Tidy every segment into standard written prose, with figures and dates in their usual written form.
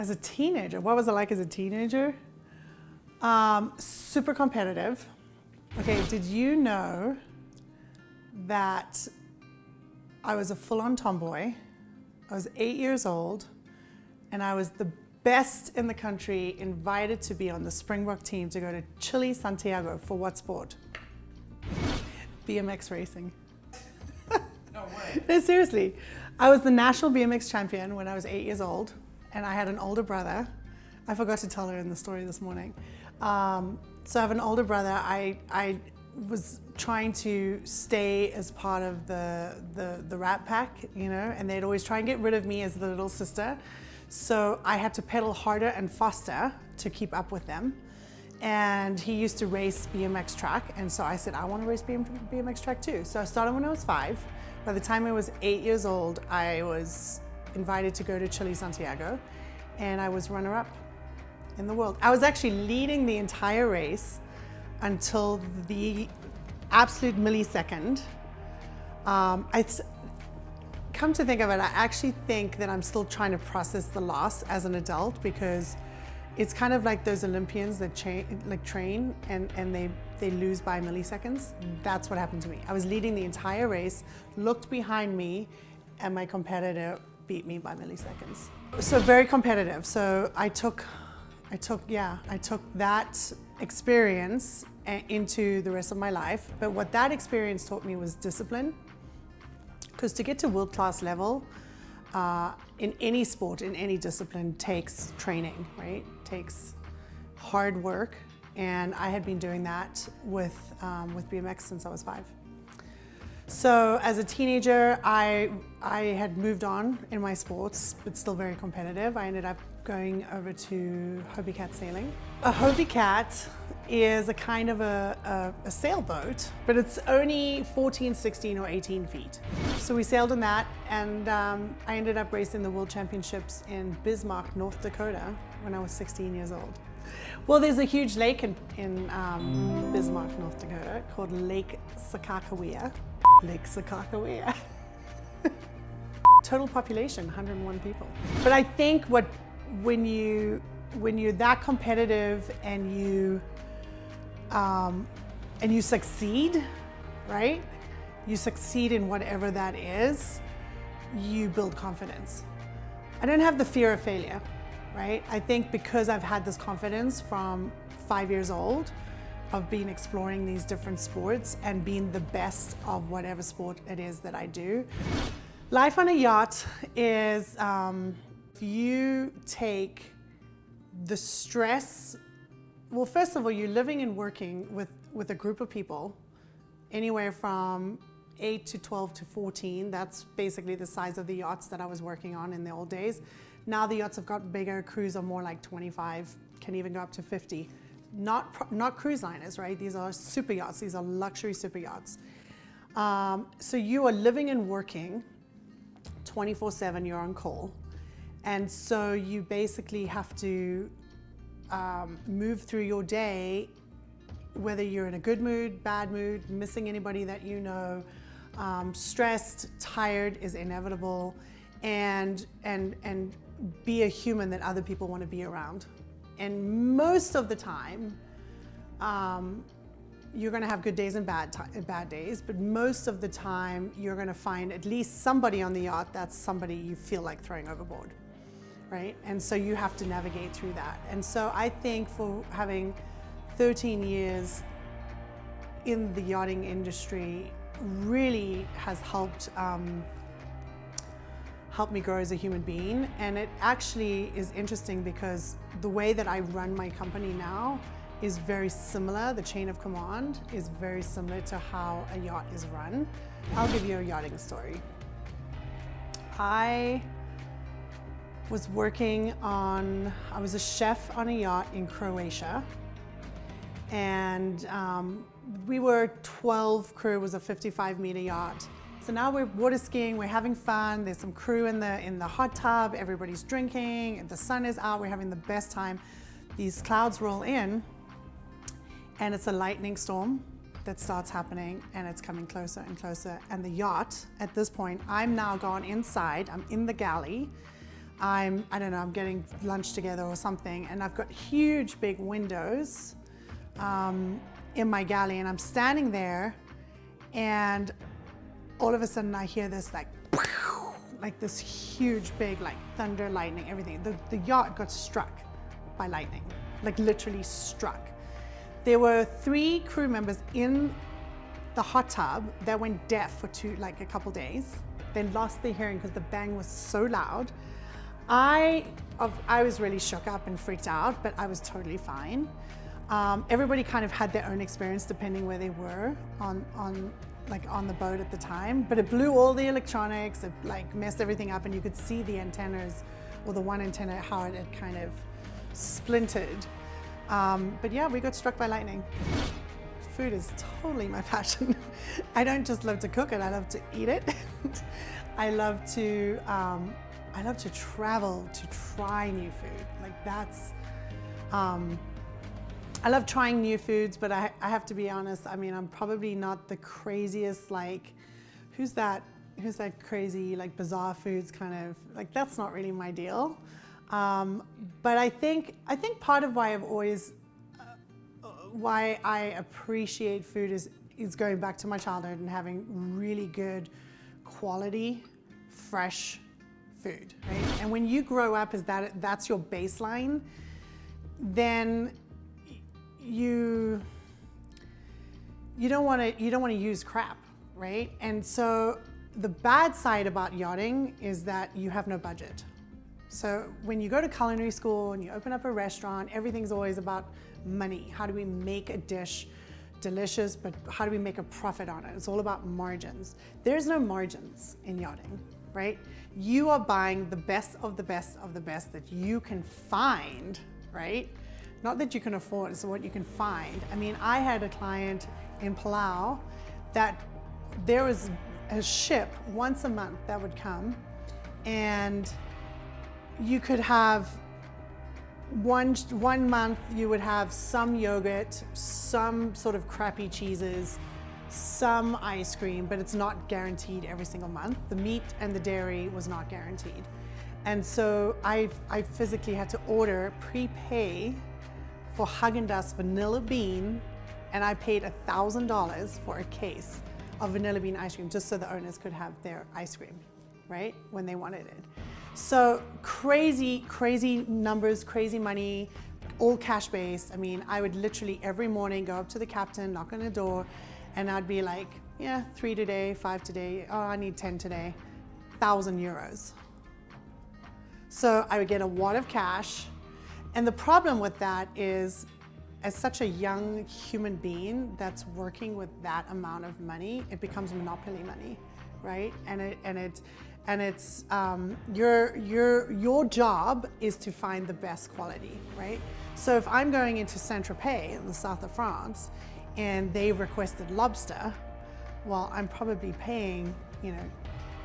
As a teenager, what was it like as a teenager? Super competitive. Okay, did you know that I was a full-on tomboy? I was 8 years old, and I was the best in the country, invited to be on the Springbok team to go to Chile, Santiago. For what sport? BMX racing. No way. No, seriously. I was the national BMX champion when I was 8 years old, and I had an older brother. I forgot to tell her in the story this morning. So I have an older brother. I was trying to stay as part of the Rat Pack, you know, and they'd always try and get rid of me as the little sister. So I had to pedal harder and faster to keep up with them. And he used to race BMX track, and so I said, I want to race BMX track too. So I started when I was 5. By the time I was 8 years old, I was invited to go to Chile, Santiago, and I was runner-up in the world. I was actually leading the entire race until the absolute millisecond. Come to think of it, I actually think that I'm still trying to process the loss as an adult, because it's kind of like those Olympians that train and they lose by milliseconds. That's what happened to me. I was leading the entire race, looked behind me, and my competitor beat me by milliseconds. So very competitive. So I took that experience into the rest of my life. But what that experience taught me was discipline. Because to get to world-class level in any sport, in any discipline, takes training, right? Takes hard work, and I had been doing that with BMX since I was 5. So as a teenager, I had moved on in my sports, but still very competitive. I ended up going over to Hobie Cat sailing. A Hobie Cat is a kind of a sailboat, but it's only 14, 16, or 18 feet. So we sailed in that, and I ended up racing the World Championships in Bismarck, North Dakota, when I was 16 years old. Well, there's a huge lake in Bismarck, North Dakota, called Lake Sakakawea. Lake Sakakawea. Total population, 101 people. But I think when you're that competitive and you succeed, right? You succeed in whatever that is, you build confidence. I didn't have the fear of failure, right? I think because I've had this confidence from 5 years old of being exploring these different sports and being the best of whatever sport it is that I do. Life on a yacht is, if you take the stress, well, first of all, you're living and working with a group of people, anywhere from 8 to 12 to 14. That's basically the size of the yachts that I was working on in the old days. Now the yachts have gotten bigger. Crews are more like 25, can even go up to 50. Not cruise liners, right? These are super yachts. These are luxury super yachts. So you are living and working 24/7. You're on call. And so you basically have to move through your day, whether you're in a good mood, bad mood, missing anybody that you know, stressed, tired is inevitable, and be a human that other people want to be around. And most of the time, you're going to have good days and bad days, but most of the time you're going to find at least somebody on the yacht that's somebody you feel like throwing overboard, right? And so you have to navigate through that. And so I think for having 13 years in the yachting industry really has helped me grow as a human being. And it actually is interesting because the way that I run my company now is very similar. The chain of command is very similar to how a yacht is run. I'll give you a yachting story. I was a chef on a yacht in Croatia, and we were 12 crew. It was a 55-meter yacht. So now we're water skiing, we're having fun, there's some crew in the hot tub, everybody's drinking, and the sun is out, we're having the best time. These clouds roll in, and it's a lightning storm that starts happening, and it's coming closer and closer. And the yacht, at this point, I'm now gone inside, I'm in the galley. I don't know, I'm getting lunch together or something, and I've got huge big windows in my galley, and I'm standing there, and all of a sudden I hear this like this huge big like thunder, lightning, everything. The yacht got struck by lightning, like literally struck. There were 3 crew members in the hot tub that went deaf for a couple days. They lost their hearing because the bang was so loud. I was really shook up and freaked out, but I was totally fine. Everybody kind of had their own experience depending where they were on the boat at the time, but it blew all the electronics, it like messed everything up, and you could see the antennas, or the one antenna, how it had kind of splintered. But yeah, we got struck by lightning. Food is totally my passion. I don't just love to cook it, I love to eat it. I love to travel to try new food. Like that's, I love trying new foods, but I have to be honest, I mean, I'm probably not the craziest, like, who's that crazy, like, bizarre foods kind of, like, that's not really my deal. But I think part of why I've always, why I appreciate food is going back to my childhood and having really good quality, fresh food, right? And when you grow up as that's your baseline, then you don't want to use crap, right? And so the bad side about yachting is that you have no budget. So when you go to culinary school and you open up a restaurant, everything's always about money. How do we make a dish delicious, but how do we make a profit on it? It's all about margins. There's no margins in yachting, right? You are buying the best of the best of the best that you can find, right? Not that you can afford, it's what you can find. I mean, I had a client in Palau that there was a ship once a month that would come, and you could have one month you would have some yogurt, some sort of crappy cheeses, some ice cream, but it's not guaranteed every single month. The meat and the dairy was not guaranteed. And so I physically had to prepay for Haagen-Dazs vanilla bean, and I paid $1,000 for a case of vanilla bean ice cream just so the owners could have their ice cream, right, when they wanted it. So crazy, crazy numbers, crazy money, all cash based. I mean, I would literally every morning go up to the captain, knock on the door, and I'd be like, yeah, 3 today, 5 today, oh, I need 10 today, 1,000 euros. So I would get a wad of cash. And the problem with that is, as such a young human being that's working with that amount of money, it becomes monopoly money, right? And it's your job is to find the best quality, right? So if I'm going into Saint-Tropez in the south of France, and they requested lobster, well, I'm probably paying,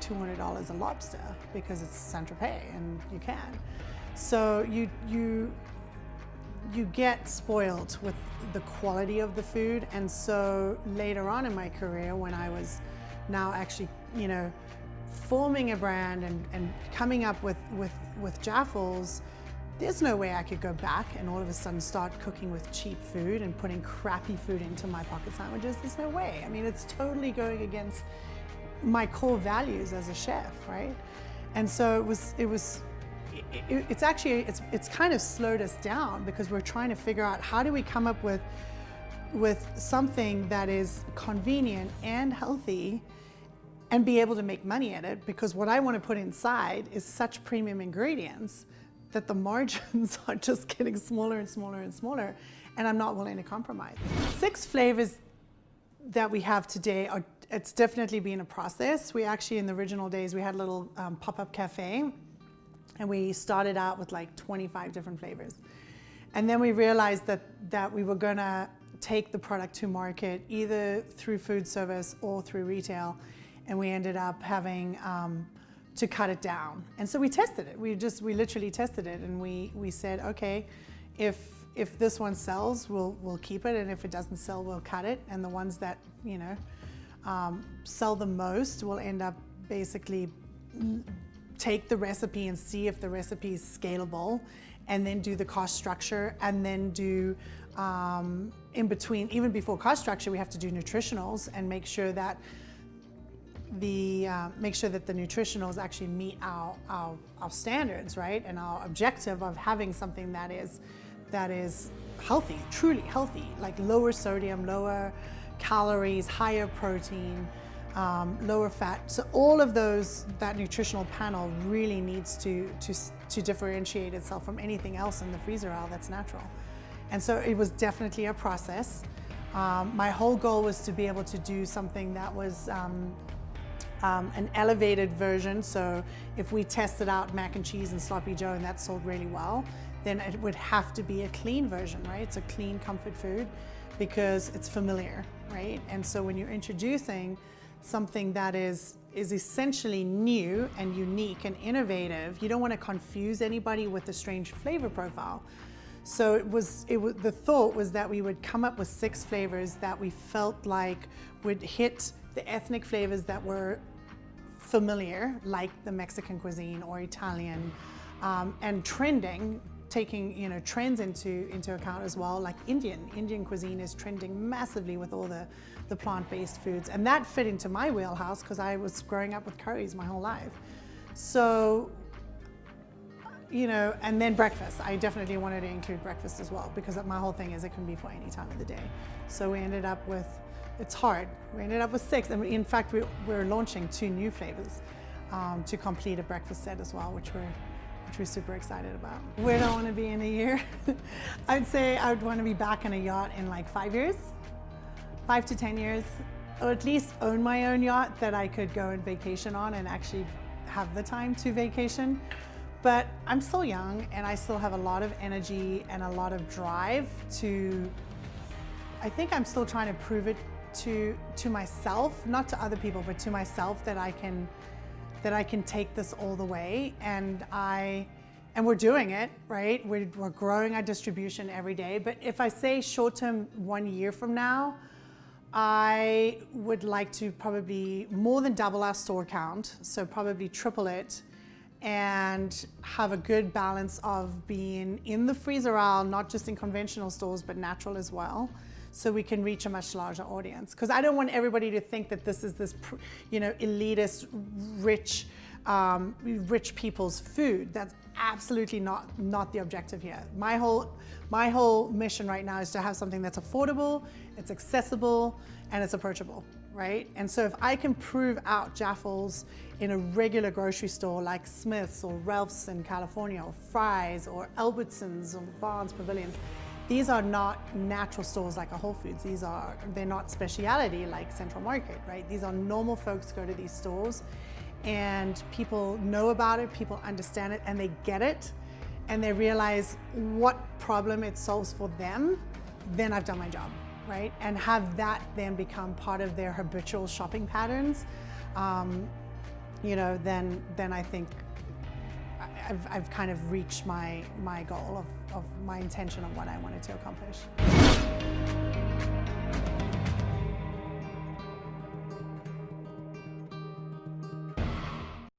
$200 a lobster because it's Saint-Tropez and you can. So you get spoiled with the quality of the food. And so later on in my career, when I was now actually, forming a brand and coming up with Jaffles, there's no way I could go back and all of a sudden start cooking with cheap food and putting crappy food into my pocket sandwiches. There's no way. I mean, it's totally going against my core values as a chef, right? And so it's kind of slowed us down because we're trying to figure out how do we come up with something that is convenient and healthy and be able to make money at it, because what I want to put inside is such premium ingredients that the margins are just getting smaller and smaller and smaller, and I'm not willing to compromise. 6 flavors that we have today it's definitely been a process. We actually, in the original days, we had a little pop-up cafe, and we started out with like 25 different flavors. And then we realized that we were gonna take the product to market either through food service or through retail, and we ended up having to cut it down. And so we tested it. We literally tested it, and we said, okay, if this one sells, we'll keep it, and if it doesn't sell, we'll cut it. And the ones that sell the most will end up basically take the recipe and see if the recipe is scalable, and then do the cost structure, and then do in between, even before cost structure, we have to do nutritionals and make sure that the nutritionals actually meet our standards, right? And our objective of having something that is healthy, truly healthy, like lower sodium, lower calories, higher protein, lower fat. So all of that nutritional panel really needs to differentiate itself from anything else in the freezer aisle that's natural. And so it was definitely a process. My whole goal was to be able to do something that was an elevated version. So if we tested out mac and cheese and sloppy joe and that sold really well, then it would have to be a clean version, right? It's a clean comfort food because it's familiar, right? And so when you're introducing something that is essentially new and unique and innovative, you don't want to confuse anybody with a strange flavor profile. So the thought was that we would come up with 6 flavors that we felt like would hit the ethnic flavors that were familiar, like the Mexican cuisine or Italian, and trending, taking trends into account as well, like Indian cuisine is trending massively with all the plant-based foods, and that fit into my wheelhouse because I was growing up with curries my whole life. So, and then breakfast. I definitely wanted to include breakfast as well because my whole thing is it can be for any time of the day. So we ended up with, it's hard. We ended up with 6, and in fact we're launching 2 new flavors to complete a breakfast set as well, which we're super excited about. Where do I want to be in a year? I'd say I would want to be back on a yacht in like 5 years, 5 to 10 years, or at least own my own yacht that I could go on vacation on and actually have the time to vacation. But I'm still young and I still have a lot of energy and a lot of drive I think I'm still trying to prove it to myself, not to other people, but to myself that I can take this all the way, and we're doing it, right? We're growing our distribution every day. But if I say short term, 1 year from now, I would like to probably more than double our store count, so probably triple it, and have a good balance of being in the freezer aisle, not just in conventional stores, but natural as well, so we can reach a much larger audience. Because I don't want everybody to think that this is this, elitist, rich people's food. That's absolutely not the objective here. My whole mission right now is to have something that's affordable, it's accessible, and it's approachable, right? And so if I can prove out Jaffles in a regular grocery store like Smith's or Ralph's in California, or Fry's or Albertsons or Barnes Pavilions, these are not natural stores like a Whole Foods. They're not specialty like Central Market, right? These are normal folks go to these stores, and people know about it, people understand it, and they get it, and they realize what problem it solves for them. Then I've done my job, right? And have that then become part of their habitual shopping patterns, then I think I've kind of reached my goal of my intention of what I wanted to accomplish.